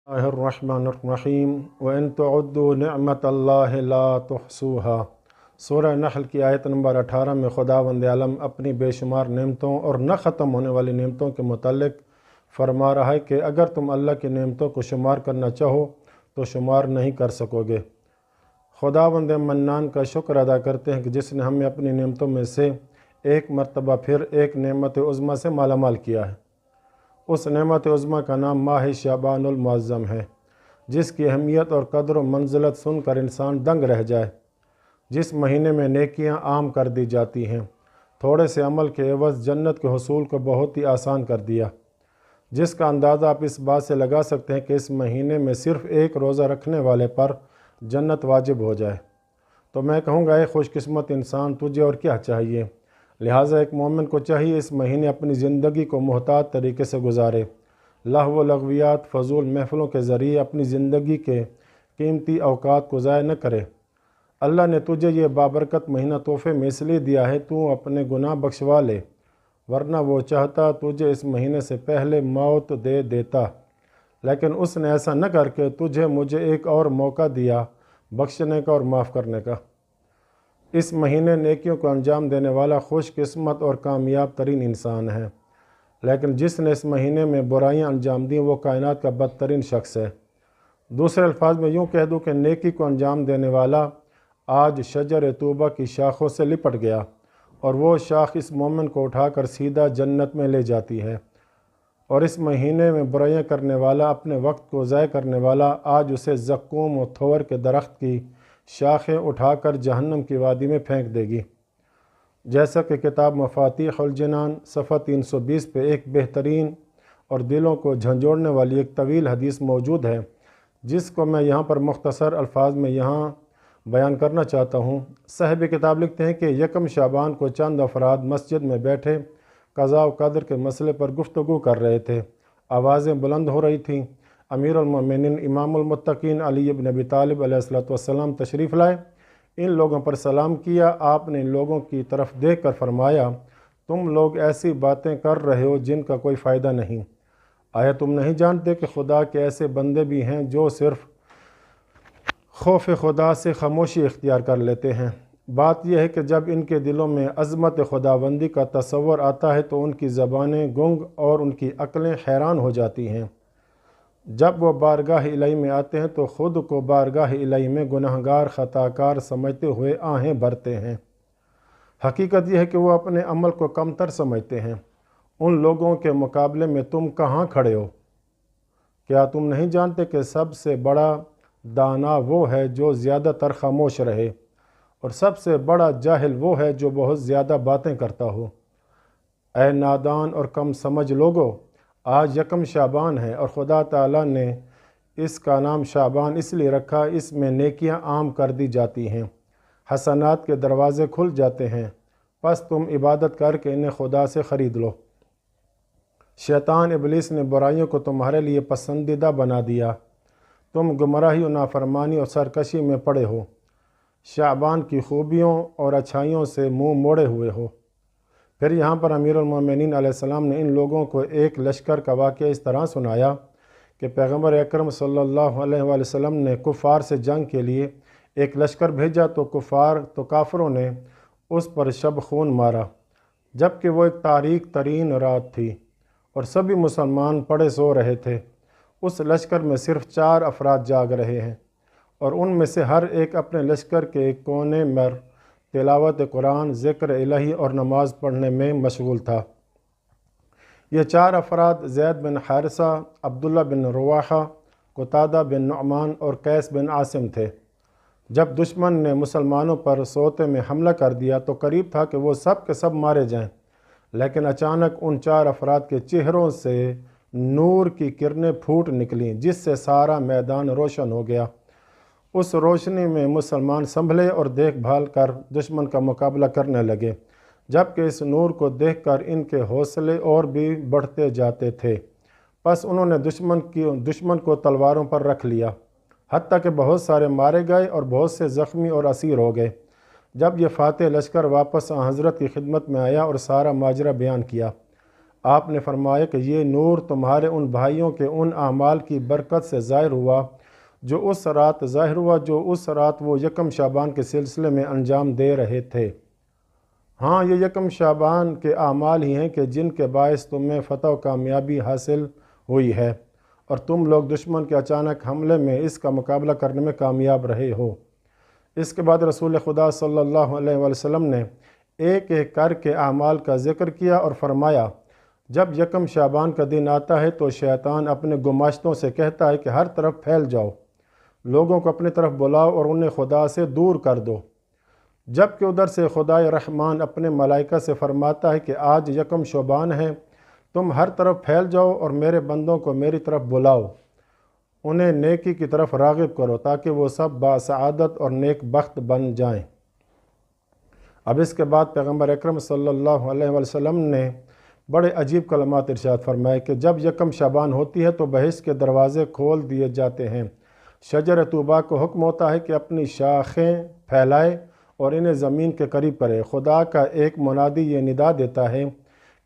اللہ الرحمن الرحیم وَإِن تُعُدُّوا نِعْمَةَ اللَّهِ لَا تُحْصُوهَا۔ سورہ نحل کی آیت نمبر 18 میں خداوند عالم اپنی بے شمار نعمتوں اور نہ ختم ہونے والی نعمتوں کے متعلق فرما رہا ہے کہ اگر تم اللہ کی نعمتوں کو شمار کرنا چاہو تو شمار نہیں کر سکو گے۔ خداوند منان کا شکر ادا کرتے ہیں کہ جس نے ہمیں اپنی نعمتوں میں سے ایک مرتبہ پھر ایک نعمت عظمیٰ سے مالا مال کیا ہے۔ اس نعمت عظمیٰ کا نام ماہ شعبان المعظم ہے، جس کی اہمیت اور قدر و منزلت سن کر انسان دنگ رہ جائے۔ جس مہینے میں نیکیاں عام کر دی جاتی ہیں، تھوڑے سے عمل کے عوض جنت کے حصول کو بہت ہی آسان کر دیا، جس کا اندازہ آپ اس بات سے لگا سکتے ہیں کہ اس مہینے میں صرف ایک روزہ رکھنے والے پر جنت واجب ہو جائے۔ تو میں کہوں گا اے خوش قسمت انسان، تجھے اور کیا چاہیے؟ لہٰذا ایک مومن کو چاہیے اس مہینے اپنی زندگی کو محتاط طریقے سے گزارے، لہو و لغویات فضول محفلوں کے ذریعے اپنی زندگی کے قیمتی اوقات کو ضائع نہ کرے۔ اللہ نے تجھے یہ بابرکت مہینہ تحفے میں اس لیے دیا ہے تو اپنے گناہ بخشوا لے، ورنہ وہ چاہتا تجھے اس مہینے سے پہلے موت دے دیتا، لیکن اس نے ایسا نہ کر کے تجھے مجھے ایک اور موقع دیا بخشنے کا اور معاف کرنے کا۔ اس مہینے نیکیوں کو انجام دینے والا خوش قسمت اور کامیاب ترین انسان ہے، لیکن جس نے اس مہینے میں برائیاں انجام دیں وہ کائنات کا بدترین شخص ہے۔ دوسرے الفاظ میں یوں کہہ دوں کہ نیکی کو انجام دینے والا آج شجر توبہ کی شاخوں سے لپٹ گیا، اور وہ شاخ اس مومن کو اٹھا کر سیدھا جنت میں لے جاتی ہے، اور اس مہینے میں برائیاں کرنے والا، اپنے وقت کو ضائع کرنے والا آج اسے زقوم و تھور کے درخت کی شاخیں اٹھا کر جہنم کی وادی میں پھینک دے گی۔ جیسا کہ کتاب مفاتیح الجنان صفحہ 320 پہ ایک بہترین اور دلوں کو جھنجھوڑنے والی ایک طویل حدیث موجود ہے، جس کو میں یہاں پر مختصر الفاظ میں یہاں بیان کرنا چاہتا ہوں۔ صاحب کتاب لکھتے ہیں کہ یکم شعبان کو چند افراد مسجد میں بیٹھے قضاء و قدر کے مسئلے پر گفتگو کر رہے تھے۔ آوازیں بلند ہو رہی تھیں۔ امیر المومنین امام المتقین علی بن ابی طالب علیہ السلام تشریف لائے، ان لوگوں پر سلام کیا۔ آپ نے ان لوگوں کی طرف دیکھ کر فرمایا، تم لوگ ایسی باتیں کر رہے ہو جن کا کوئی فائدہ نہیں۔ آیا تم نہیں جانتے کہ خدا کے ایسے بندے بھی ہیں جو صرف خوف خدا سے خاموشی اختیار کر لیتے ہیں؟ بات یہ ہے کہ جب ان کے دلوں میں عظمت خداوندی کا تصور آتا ہے تو ان کی زبانیں گنگ اور ان کی عقلیں حیران ہو جاتی ہیں۔ جب وہ بارگاہ الہی میں آتے ہیں تو خود کو بارگاہ الہی میں گناہگار خطاکار سمجھتے ہوئے آہیں بھرتے ہیں۔ حقیقت یہ ہے کہ وہ اپنے عمل کو کمتر سمجھتے ہیں۔ ان لوگوں کے مقابلے میں تم کہاں کھڑے ہو؟ کیا تم نہیں جانتے کہ سب سے بڑا دانا وہ ہے جو زیادہ تر خاموش رہے، اور سب سے بڑا جاہل وہ ہے جو بہت زیادہ باتیں کرتا ہو؟ اے نادان اور کم سمجھ لوگو، آج یکم شعبان ہے، اور خدا تعالیٰ نے اس کا نام شعبان اس لیے رکھا، اس میں نیکیاں عام کر دی جاتی ہیں، حسنات کے دروازے کھل جاتے ہیں، پس تم عبادت کر کے انہیں خدا سے خرید لو۔ شیطان ابلیس نے برائیوں کو تمہارے لیے پسندیدہ بنا دیا، تم گمراہی و نافرمانی اور سرکشی میں پڑے ہو، شعبان کی خوبیوں اور اچھائیوں سے منہ موڑے ہوئے ہو۔ پھر یہاں پر امیر المومنین علیہ السلام نے ان لوگوں کو ایک لشکر کا واقعہ اس طرح سنایا کہ پیغمبر اکرم صلی اللہ علیہ وآلہ وسلم نے کفار سے جنگ کے لیے ایک لشکر بھیجا تو کافروں نے اس پر شب خون مارا، جبکہ وہ ایک تاریک ترین رات تھی اور سبھی مسلمان پڑے سو رہے تھے۔ اس لشکر میں صرف 4 افراد جاگ رہے ہیں، اور ان میں سے ہر ایک اپنے لشکر کے ایک کونے میں تلاوت قرآن، ذکر الہی اور نماز پڑھنے میں مشغول تھا۔ یہ 4 افراد زید بن حارثہ، عبداللہ بن رواحہ، قتادہ بن نعمان اور قیس بن عاصم تھے۔ جب دشمن نے مسلمانوں پر سوتے میں حملہ کر دیا تو قریب تھا کہ وہ سب کے سب مارے جائیں، لیکن اچانک ان 4 افراد کے چہروں سے نور کی کرنیں پھوٹ نکلیں، جس سے سارا میدان روشن ہو گیا۔ اس روشنی میں مسلمان سنبھلے اور دیکھ بھال کر دشمن کا مقابلہ کرنے لگے، جبکہ اس نور کو دیکھ کر ان کے حوصلے اور بھی بڑھتے جاتے تھے۔ پس انہوں نے دشمن کو تلواروں پر رکھ لیا، حتیٰ کہ بہت سارے مارے گئے اور بہت سے زخمی اور اسیر ہو گئے۔ جب یہ فاتح لشکر واپس حضرت کی خدمت میں آیا اور سارا ماجرا بیان کیا، آپ نے فرمایا کہ یہ نور تمہارے ان بھائیوں کے ان اعمال کی برکت سے ظاہر ہوا جو اس رات وہ یکم شعبان کے سلسلے میں انجام دے رہے تھے۔ ہاں، یہ یکم شعبان کے اعمال ہی ہیں کہ جن کے باعث تمہیں فتح و کامیابی حاصل ہوئی ہے اور تم لوگ دشمن کے اچانک حملے میں اس کا مقابلہ کرنے میں کامیاب رہے ہو۔ اس کے بعد رسول خدا صلی اللہ علیہ وسلم نے ایک ایک کر کے اعمال کا ذکر کیا اور فرمایا، جب یکم شعبان کا دن آتا ہے تو شیطان اپنے گماشتوں سے کہتا ہے کہ ہر طرف پھیل جاؤ، لوگوں کو اپنی طرف بلاؤ اور انہیں خدا سے دور کر دو، جبکہ ادھر سے خدائے رحمان اپنے ملائکہ سے فرماتا ہے کہ آج یکم شعبان ہے، تم ہر طرف پھیل جاؤ اور میرے بندوں کو میری طرف بلاؤ، انہیں نیکی کی طرف راغب کرو تاکہ وہ سب باسعادت اور نیک بخت بن جائیں۔ اب اس کے بعد پیغمبر اکرم صلی اللہ علیہ وسلم نے بڑے عجیب کلمات ارشاد فرمائے کہ جب یکم شعبان ہوتی ہے تو بہشت کے دروازے کھول دیے جاتے ہیں، شجر طوبیٰ کو حکم ہوتا ہے کہ اپنی شاخیں پھیلائے اور انہیں زمین کے قریب کرے۔ خدا کا ایک منادی یہ ندا دیتا ہے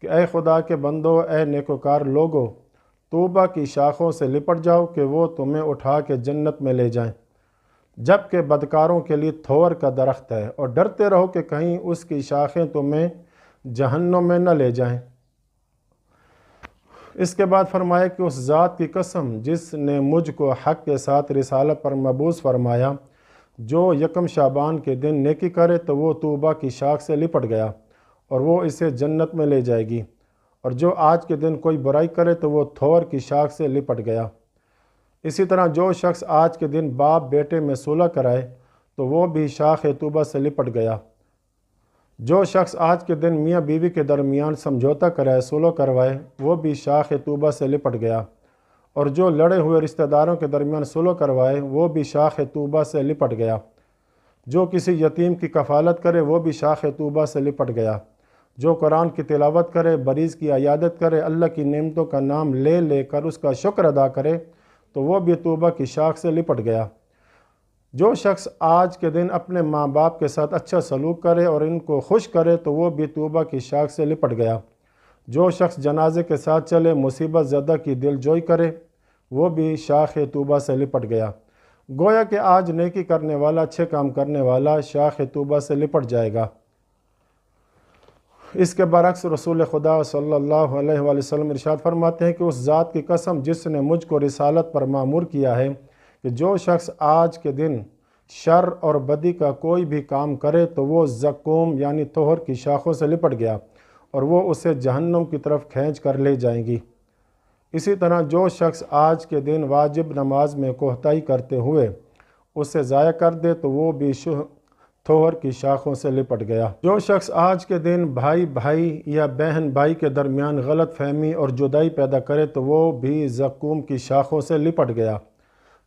کہ اے خدا کے بندو، اے نیکوکار لوگو، طوبیٰ کی شاخوں سے لپٹ جاؤ کہ وہ تمہیں اٹھا کے جنت میں لے جائیں، جبکہ بدکاروں کے لیے تھور کا درخت ہے، اور ڈرتے رہو کہ کہیں اس کی شاخیں تمہیں جہنم میں نہ لے جائیں۔ اس کے بعد فرمایا کہ اس ذات کی قسم جس نے مجھ کو حق کے ساتھ رسالت پر مبعوث فرمایا، جو یکم شعبان کے دن نیکی کرے تو وہ طوبیٰ کی شاخ سے لپٹ گیا اور وہ اسے جنت میں لے جائے گی، اور جو آج کے دن کوئی برائی کرے تو وہ تھور کی شاخ سے لپٹ گیا۔ اسی طرح جو شخص آج کے دن باپ بیٹے میں صلح کرائے تو وہ بھی شاخ طوبیٰ سے لپٹ گیا۔ جو شخص آج کے دن میاں بیوی کے درمیان سمجھوتا کرائے، صلح کروائے، وہ بھی شاخ طوبیٰ سے لپٹ گیا، اور جو لڑے ہوئے رشتہ داروں کے درمیان صلح کروائے وہ بھی شاخ طوبیٰ سے لپٹ گیا۔ جو کسی یتیم کی کفالت کرے وہ بھی شاخ طوبیٰ سے لپٹ گیا۔ جو قرآن کی تلاوت کرے، مریض کی عیادت کرے، اللہ کی نعمتوں کا نام لے لے کر اس کا شکر ادا کرے تو وہ بھی طوبیٰ کی شاخ سے لپٹ گیا۔ جو شخص آج کے دن اپنے ماں باپ کے ساتھ اچھا سلوک کرے اور ان کو خوش کرے تو وہ بھی طوبیٰ کی شاخ سے لپٹ گیا۔ جو شخص جنازے کے ساتھ چلے، مصیبت زدہ کی دل جوئی کرے، وہ بھی شاخ طوبیٰ سے لپٹ گیا۔ گویا کہ آج نیکی کرنے والا، اچھے کام کرنے والا شاخ طوبیٰ سے لپٹ جائے گا۔ اس کے برعکس رسول خدا صلی اللہ علیہ وآلہ وسلم ارشاد فرماتے ہیں کہ اس ذات کی قسم جس نے مجھ کو رسالت پر مامور کیا ہے کہ جو شخص آج کے دن شر اور بدی کا کوئی بھی کام کرے تو وہ زقوم یعنی طہر کی شاخوں سے لپٹ گیا اور وہ اسے جہنم کی طرف کھینچ کر لے جائیں گی۔ اسی طرح جو شخص آج کے دن واجب نماز میں کوتاہی کرتے ہوئے اسے ضائع کر دے تو وہ بھی طہر کی شاخوں سے لپٹ گیا۔ جو شخص آج کے دن بھائی بھائی یا بہن بھائی کے درمیان غلط فہمی اور جدائی پیدا کرے تو وہ بھی زقوم کی شاخوں سے لپٹ گیا۔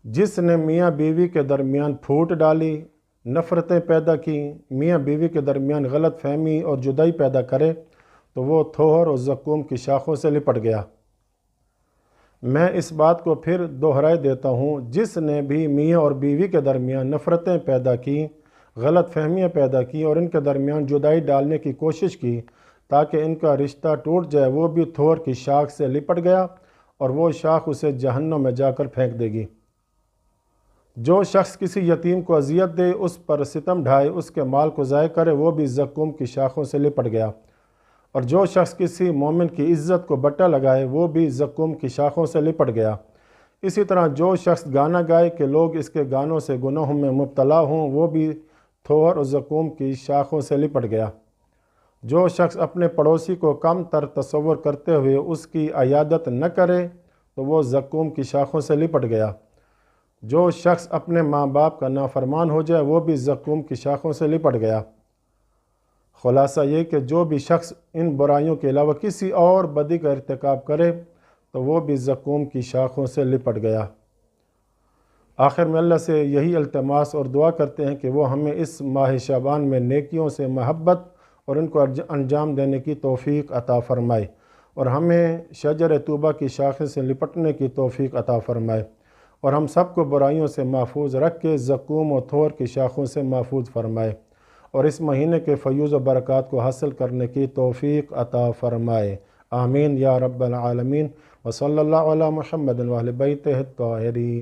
جس نے میاں بیوی کے درمیان پھوٹ ڈالی، نفرتیں پیدا کی، میاں بیوی کے درمیان غلط فہمی اور جدائی پیدا کرے تو وہ طہر اور زقوم کی شاخوں سے لپٹ گیا۔ میں اس بات کو پھر دہرائے دیتا ہوں، جس نے بھی میاں اور بیوی کے درمیان نفرتیں پیدا کی، غلط فہمیاں پیدا کی اور ان کے درمیان جدائی ڈالنے کی کوشش کی تاکہ ان کا رشتہ ٹوٹ جائے، وہ بھی طہر کی شاخ سے لپٹ گیا اور وہ شاخ اسے جہنم میں جا کر پھینک دے گی۔ جو شخص کسی یتیم کو اذیت دے، اس پر ستم ڈھائے، اس کے مال کو ضائع کرے، وہ بھی زقوم کی شاخوں سے لپٹ گیا، اور جو شخص کسی مومن کی عزت کو بٹا لگائے وہ بھی زقوم کی شاخوں سے لپٹ گیا۔ اسی طرح جو شخص گانا گائے کہ لوگ اس کے گانوں سے گناہوں میں مبتلا ہوں، وہ بھی طہر اور زقوم کی شاخوں سے لپٹ گیا۔ جو شخص اپنے پڑوسی کو کم تر تصور کرتے ہوئے اس کی عیادت نہ کرے تو وہ زقوم کی شاخوں سے لپٹ گیا۔ جو شخص اپنے ماں باپ کا نافرمان ہو جائے وہ بھی زقوم کی شاخوں سے لپٹ گیا۔ خلاصہ یہ کہ جو بھی شخص ان برائیوں کے علاوہ کسی اور بدی کا ارتکاب کرے تو وہ بھی زقوم کی شاخوں سے لپٹ گیا۔ آخر میں اللہ سے یہی التماس اور دعا کرتے ہیں کہ وہ ہمیں اس ماہ شعبان میں نیکیوں سے محبت اور ان کو انجام دینے کی توفیق عطا فرمائے، اور ہمیں شجر طوبیٰ کی شاخیں سے لپٹنے کی توفیق عطا فرمائے، اور ہم سب کو برائیوں سے محفوظ رکھ کے زقوم و طہر کی شاخوں سے محفوظ فرمائے، اور اس مہینے کے فیوز و برکات کو حاصل کرنے کی توفیق عطا فرمائے۔ آمین یا رب العالمین۔ وصلی اللہ علی محمد و اہل بیتہ الطاہرین۔